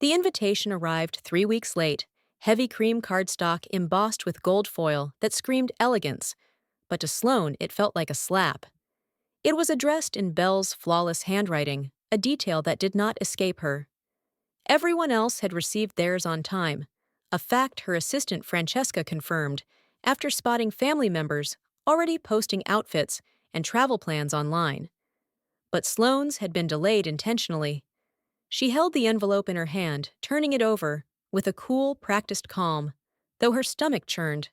The invitation arrived 3 weeks late, heavy cream cardstock embossed with gold foil that screamed elegance, but to Sloane it felt like a slap. It was addressed in Belle's flawless handwriting, a detail that did not escape her. Everyone else had received theirs on time, a fact her assistant Francesca confirmed after spotting family members already posting outfits and travel plans online. But Sloane's had been delayed intentionally. She held the envelope in her hand, turning it over with a cool, practiced calm, though her stomach churned.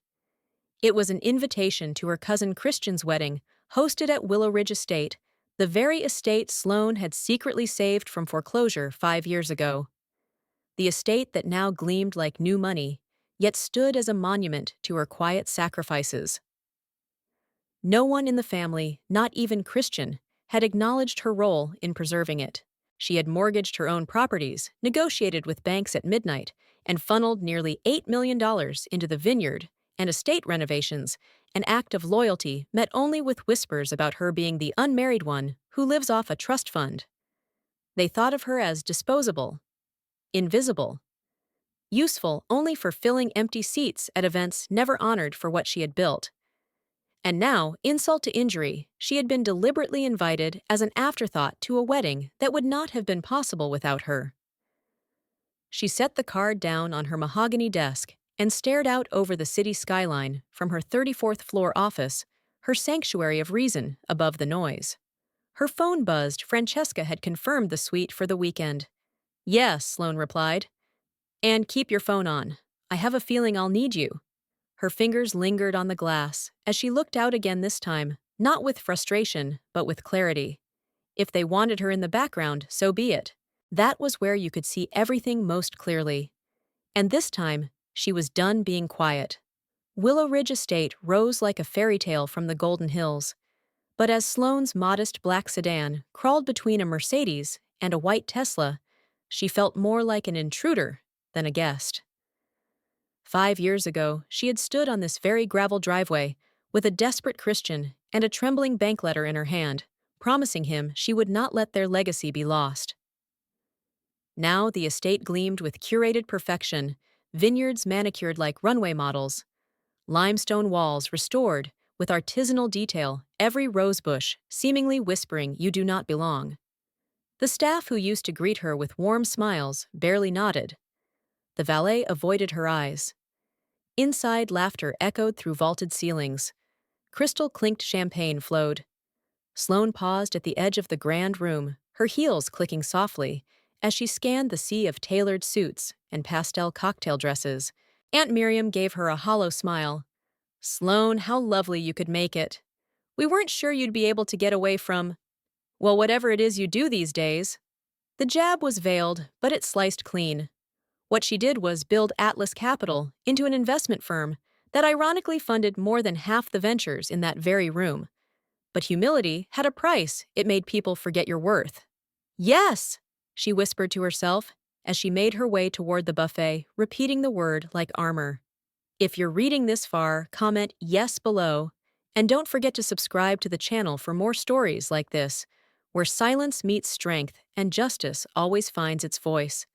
It was an invitation to her cousin Christian's wedding, hosted at Willow Ridge Estate, the very estate Sloane had secretly saved from foreclosure 5 years ago. The estate that now gleamed like new money, yet stood as a monument to her quiet sacrifices. No one in the family, not even Christian, had acknowledged her role in preserving it. She had mortgaged her own properties, negotiated with banks at midnight, and funneled nearly $8 million into the vineyard and estate renovations, an act of loyalty met only with whispers about her being the unmarried one who lives off a trust fund. They thought of her as disposable, invisible, useful only for filling empty seats at events never honored for what she had built. And now, insult to injury, she had been deliberately invited as an afterthought to a wedding that would not have been possible without her. She set the card down on her mahogany desk and stared out over the city skyline from her 34th floor office, her sanctuary of reason above the noise. Her phone buzzed. Francesca had confirmed the suite for the weekend. "Yes," Sloane replied. "And keep your phone on. I have a feeling I'll need you." Her fingers lingered on the glass as she looked out again, this time, not with frustration, but with clarity. If they wanted her in the background, so be it. That was where you could see everything most clearly. And this time, she was done being quiet. Willow Ridge Estate rose like a fairy tale from the Golden Hills. But as Sloane's modest black sedan crawled between a Mercedes and a white Tesla, she felt more like an intruder than a guest. 5 years ago, she had stood on this very gravel driveway with a desperate Christian and a trembling bank letter in her hand, promising him she would not let their legacy be lost. Now the estate gleamed with curated perfection, vineyards manicured like runway models, limestone walls restored with artisanal detail, every rosebush seemingly whispering you do not belong. The staff who used to greet her with warm smiles barely nodded. The valet avoided her eyes. Inside, laughter echoed through vaulted ceilings. Crystal-clinked champagne flowed. Sloane paused at the edge of the grand room, her heels clicking softly, as she scanned the sea of tailored suits and pastel cocktail dresses. Aunt Miriam gave her a hollow smile. "Sloane, how lovely you could make it. We weren't sure you'd be able to get away from, well, whatever it is you do these days." The jab was veiled, but it sliced clean. What she did was build Atlas Capital into an investment firm that ironically funded more than half the ventures in that very room. But humility had a price. It made people forget your worth. "Yes," she whispered to herself as she made her way toward the buffet, repeating the word like armor. If you're reading this far, comment yes below, and don't forget to subscribe to the channel for more stories like this, where silence meets strength and justice always finds its voice.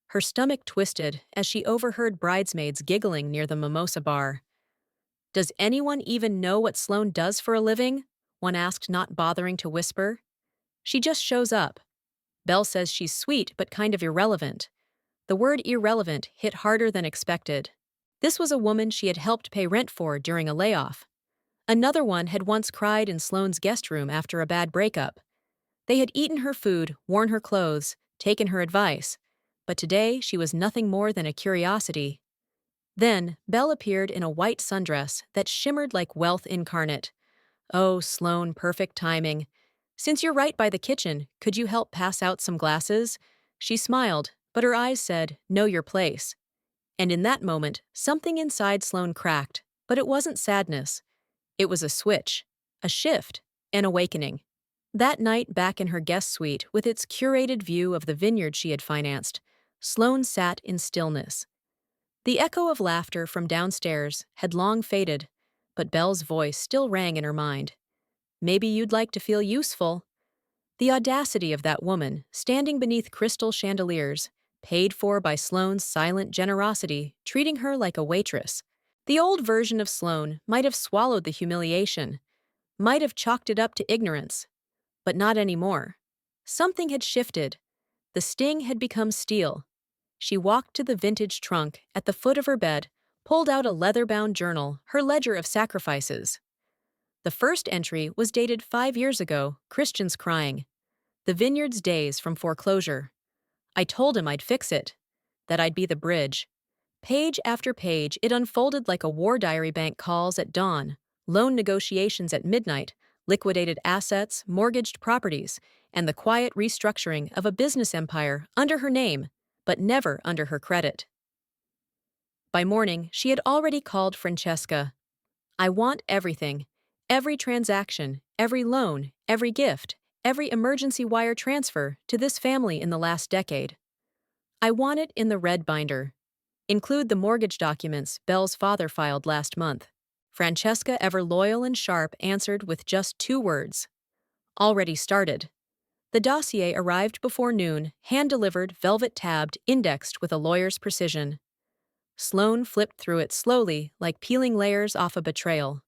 Her stomach twisted as she overheard bridesmaids giggling near the mimosa bar. "Does anyone even know what Sloane does for a living?" one asked, not bothering to whisper. "She just shows up. Belle says she's sweet but kind of irrelevant." The word irrelevant hit harder than expected. This was a woman she had helped pay rent for during a layoff. Another one had once cried in Sloane's guest room after a bad breakup. They had eaten her food, worn her clothes, taken her advice, but today she was nothing more than a curiosity. Then, Belle appeared in a white sundress that shimmered like wealth incarnate. "Oh, Sloane, perfect timing. Since you're right by the kitchen, could you help pass out some glasses?" She smiled, but her eyes said, "Know your place." And in that moment, something inside Sloane cracked, but it wasn't sadness. It was a switch, a shift, an awakening. That night, back in her guest suite with its curated view of the vineyard she had financed, Sloane sat in stillness. The echo of laughter from downstairs had long faded, but Belle's voice still rang in her mind. "Maybe you'd like to feel useful." The audacity of that woman, standing beneath crystal chandeliers, paid for by Sloane's silent generosity, treating her like a waitress. The old version of Sloane might have swallowed the humiliation, might have chalked it up to ignorance, but not anymore. Something had shifted. The sting had become steel. She walked to the vintage trunk at the foot of her bed, pulled out a leather-bound journal, her ledger of sacrifices. The first entry was dated 5 years ago, Christians crying. The vineyard's days from foreclosure. I told him I'd fix it, that I'd be the bridge. Page after page, it unfolded like a war diary: bank calls at dawn, loan negotiations at midnight, liquidated assets, mortgaged properties, and the quiet restructuring of a business empire under her name, but never under her credit. By morning, she had already called Francesca. I want everything. Every transaction, every loan, every gift, every emergency wire transfer to this family in the last decade. I want it in the red binder. Include the mortgage documents Belle's father filed last month. Francesca, ever loyal and sharp, answered with just 2 words. Already started. The dossier arrived before noon, hand-delivered, velvet-tabbed, indexed with a lawyer's precision. Sloane flipped through it slowly, like peeling layers off a betrayal.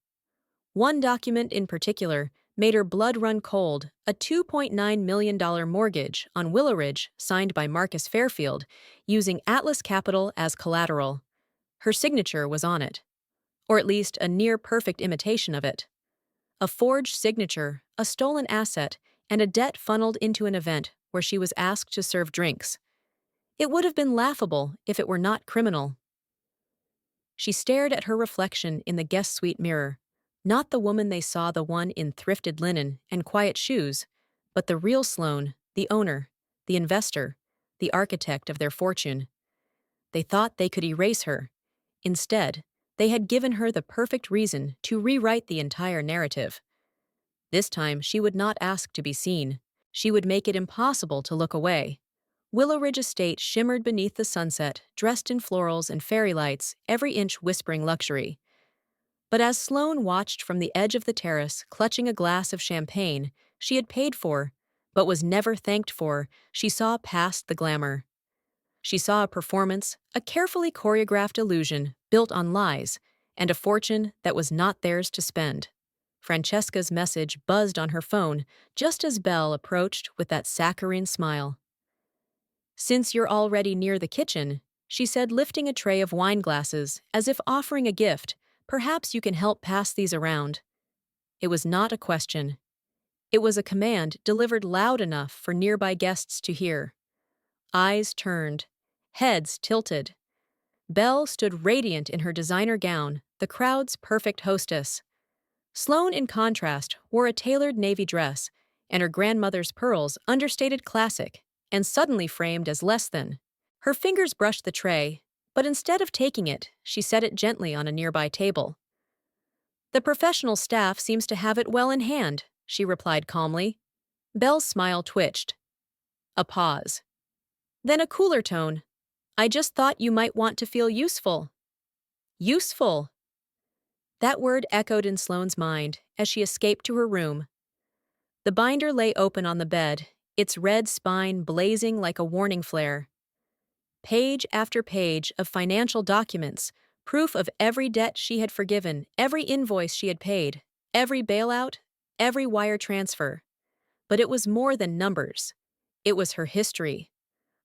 One document in particular made her blood run cold: a $2.9 million mortgage on Willow Ridge signed by Marcus Fairfield, using Atlas Capital as collateral. Her signature was on it, or at least a near-perfect imitation of it. A forged signature, a stolen asset, and a debt funneled into an event where she was asked to serve drinks. It would have been laughable if it were not criminal. She stared at her reflection in the guest suite mirror. Not the woman they saw, the one in thrifted linen and quiet shoes, but the real Sloane, the owner, the investor, the architect of their fortune. They thought they could erase her. Instead, they had given her the perfect reason to rewrite the entire narrative. This time, she would not ask to be seen. She would make it impossible to look away. Willow Ridge Estate shimmered beneath the sunset, dressed in florals and fairy lights, every inch whispering luxury. But as Sloane watched from the edge of the terrace, clutching a glass of champagne she had paid for, but was never thanked for, she saw past the glamour. She saw a performance, a carefully choreographed illusion built on lies, and a fortune that was not theirs to spend. Francesca's message buzzed on her phone just as Belle approached with that saccharine smile. "Since you're already near the kitchen," she said, lifting a tray of wine glasses as if offering a gift, "perhaps you can help pass these around." It was not a question. It was a command delivered loud enough for nearby guests to hear. Eyes turned, heads tilted. Belle stood radiant in her designer gown, the crowd's perfect hostess. Sloane, in contrast, wore a tailored navy dress, and her grandmother's pearls understated classic, and suddenly framed as less than. Her fingers brushed the tray, but instead of taking it, she set it gently on a nearby table. "The professional staff seems to have it well in hand," she replied calmly. Belle's smile twitched. A pause. Then a cooler tone. "I just thought you might want to feel useful." Useful! That word echoed in Sloane's mind as she escaped to her room. The binder lay open on the bed, its red spine blazing like a warning flare. Page after page of financial documents, proof of every debt she had forgiven, every invoice she had paid, every bailout, every wire transfer. But it was more than numbers. It was her history.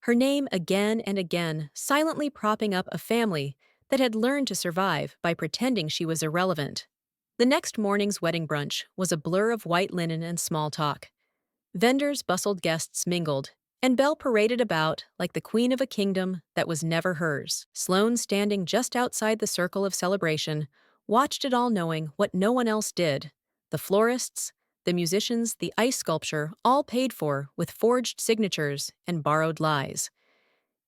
Her name again and again, silently propping up a family that had learned to survive by pretending she was irrelevant. The next morning's wedding brunch was a blur of white linen and small talk. Vendors bustled, guests mingled, and Belle paraded about like the queen of a kingdom that was never hers. Sloane, standing just outside the circle of celebration, watched it all, knowing what no one else did. The florists, the musicians, the ice sculpture, all paid for with forged signatures and borrowed lies.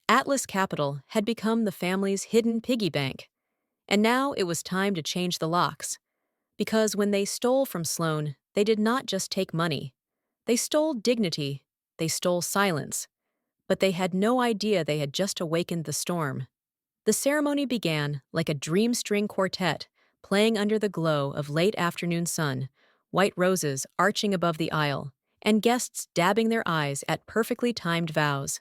Atlas Capital had become the family's hidden piggy bank, and now it was time to change the locks. Because when they stole from Sloane, they did not just take money. They stole dignity, they stole silence. But they had no idea they had just awakened the storm. The ceremony began like a dream string quartet, playing under the glow of late afternoon sun, white roses arching above the aisle, and guests dabbing their eyes at perfectly timed vows.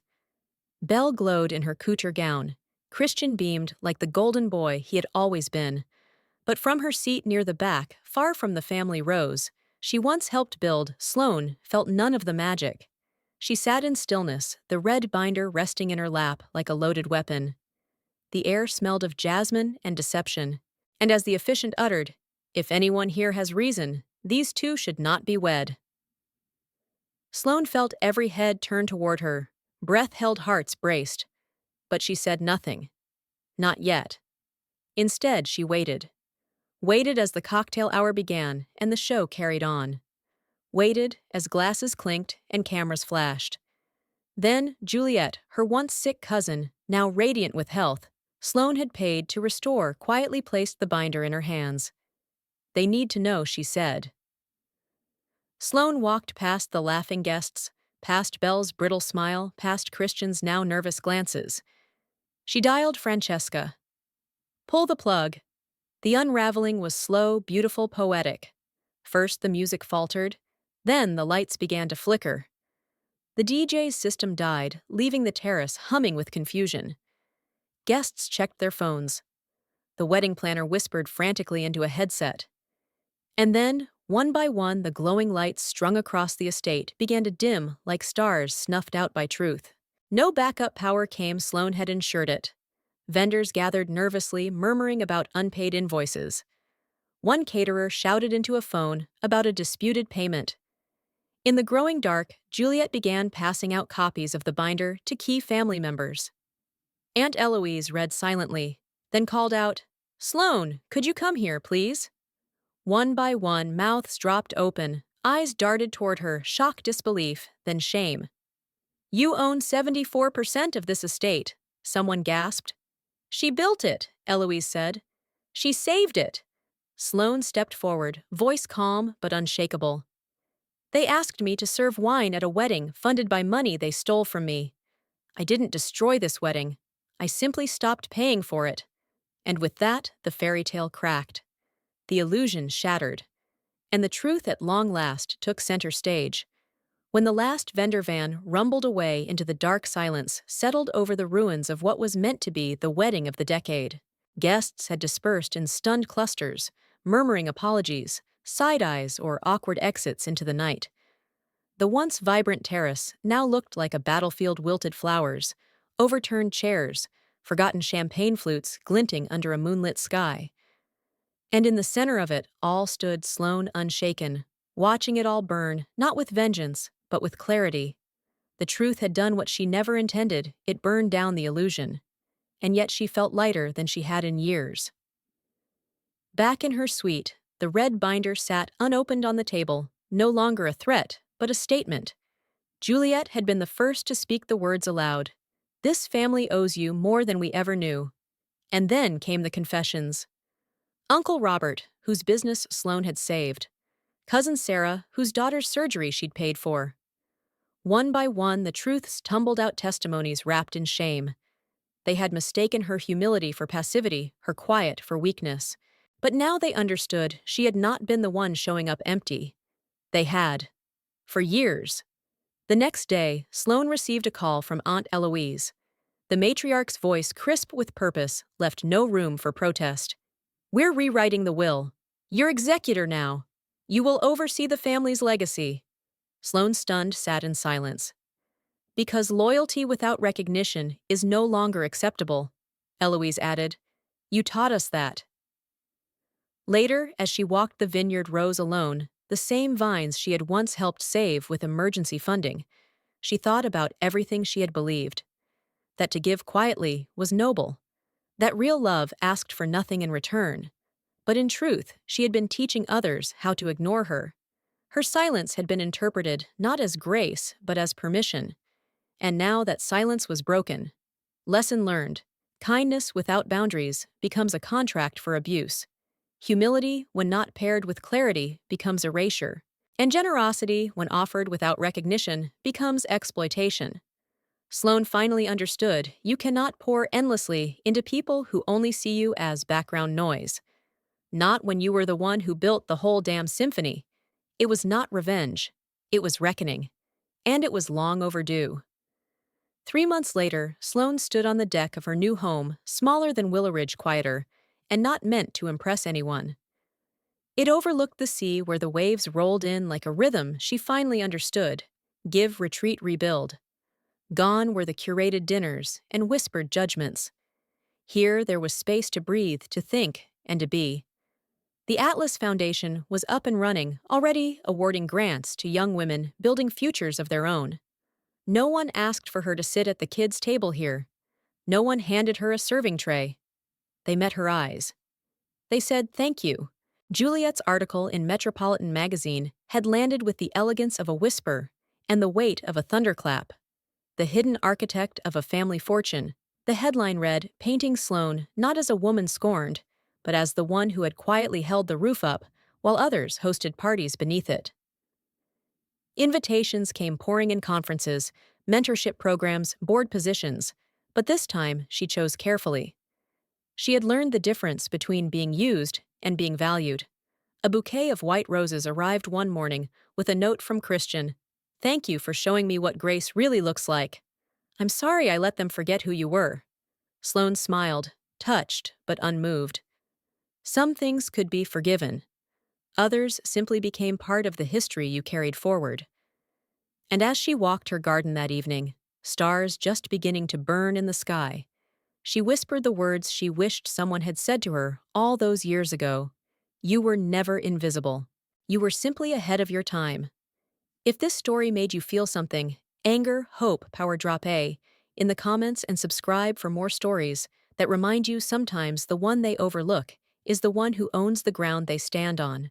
Belle glowed in her couture gown. Christian beamed like the golden boy he had always been. But from her seat near the back, far from the family rose, she once helped build, Sloane felt none of the magic. She sat in stillness, the red binder resting in her lap like a loaded weapon. The air smelled of jasmine and deception. And as the officiant uttered, "If anyone here has reason, these two should not be wed." Sloane felt every head turn toward her, breath-held hearts braced. But she said nothing. Not yet. Instead, she waited. Waited as the cocktail hour began and the show carried on. Waited as glasses clinked and cameras flashed. Then, Juliet, her once sick cousin, now radiant with health, Sloane had paid to restore, quietly placed the binder in her hands. "They need to know," she said. Sloane walked past the laughing guests, past Belle's brittle smile, past Christian's now nervous glances. She dialed Francesca. "Pull the plug." The unraveling was slow, beautiful, poetic. First the music faltered, then the lights began to flicker. The DJ's system died, leaving the terrace humming with confusion. Guests checked their phones. The wedding planner whispered frantically into a headset. And then, one by one, the glowing lights strung across the estate began to dim like stars snuffed out by truth. No backup power came. Sloane had ensured it. Vendors gathered nervously, murmuring about unpaid invoices. One caterer shouted into a phone about a disputed payment. In the growing dark, Juliet began passing out copies of the binder to key family members. Aunt Eloise read silently, then called out, "Sloane, could you come here, please?" One by one, mouths dropped open, eyes darted toward her, shock, disbelief, then shame. "You own 74% of this estate," someone gasped. "She built it," Eloise said. "She saved it." Sloane stepped forward, voice calm but unshakable. "They asked me to serve wine at a wedding funded by money they stole from me. I didn't destroy this wedding. I simply stopped paying for it." And with that, the fairy tale cracked. The illusion shattered. And the truth at long last took center stage. When the last vendor van rumbled away into the dark silence, settled over the ruins of what was meant to be the wedding of the decade. Guests had dispersed in stunned clusters, murmuring apologies, side-eyes, or awkward exits into the night. The once vibrant terrace now looked like a battlefield, wilted flowers, overturned chairs, forgotten champagne flutes glinting under a moonlit sky. And in the center of it all stood Sloane, unshaken, watching it all burn, not with vengeance, but with clarity. The truth had done what she never intended. It burned down the illusion. And yet she felt lighter than she had in years. Back in her suite, the red binder sat unopened on the table, no longer a threat, but a statement. Juliet had been the first to speak the words aloud. "This family owes you more than we ever knew." And then came the confessions. Uncle Robert, whose business Sloane had saved. Cousin Sarah, whose daughter's surgery she'd paid for. One by one, the truths tumbled out, testimonies wrapped in shame. They had mistaken her humility for passivity, her quiet for weakness. But now they understood she had not been the one showing up empty. They had. For years. The next day, Sloane received a call from Aunt Eloise. The matriarch's voice, crisp with purpose, left no room for protest. "We're rewriting the will. You're executor now. You will oversee the family's legacy." Sloane, stunned, sat in silence. "Because loyalty without recognition is no longer acceptable," Eloise added. "You taught us that." Later, as she walked the vineyard rows alone, the same vines she had once helped save with emergency funding, she thought about everything she had believed. That to give quietly was noble. That real love asked for nothing in return. But in truth, she had been teaching others how to ignore her. Her silence had been interpreted not as grace, but as permission. And now that silence was broken. Lesson learned. Kindness without boundaries becomes a contract for abuse. Humility, when not paired with clarity, becomes erasure. And generosity, when offered without recognition, becomes exploitation. Sloane finally understood you cannot pour endlessly into people who only see you as background noise. Not when you were the one who built the whole damn symphony. It was not revenge. It was reckoning. And it was long overdue. 3 months later, Sloane stood on the deck of her new home, smaller than Willowridge, quieter, and not meant to impress anyone. It overlooked the sea where the waves rolled in like a rhythm she finally understood: give, retreat, rebuild. Gone were the curated dinners and whispered judgments. Here there was space to breathe, to think, and to be. The Atlas Foundation was up and running, already awarding grants to young women building futures of their own. No one asked for her to sit at the kids' table here. No one handed her a serving tray. They met her eyes. They said thank you. Juliet's article in Metropolitan magazine had landed with the elegance of a whisper and the weight of a thunderclap. The hidden architect of a family fortune. The headline read, painting Sloane not as a woman scorned, but as the one who had quietly held the roof up while others hosted parties beneath it. Invitations came pouring in: conferences, mentorship programs, board positions, but this time she chose carefully. She had learned the difference between being used and being valued. A bouquet of white roses arrived one morning with a note from Christian. Thank you for showing me what grace really looks like. I'm sorry I let them forget who you were. Sloane smiled, touched but unmoved. Some things could be forgiven. Others simply became part of the history you carried forward. And as she walked her garden that evening, stars just beginning to burn in the sky, she whispered the words she wished someone had said to her all those years ago. You were never invisible. You were simply ahead of your time. If this story made you feel something, anger, hope, power, drop A in the comments and subscribe for more stories that remind you sometimes the one they overlook is the one who owns the ground they stand on.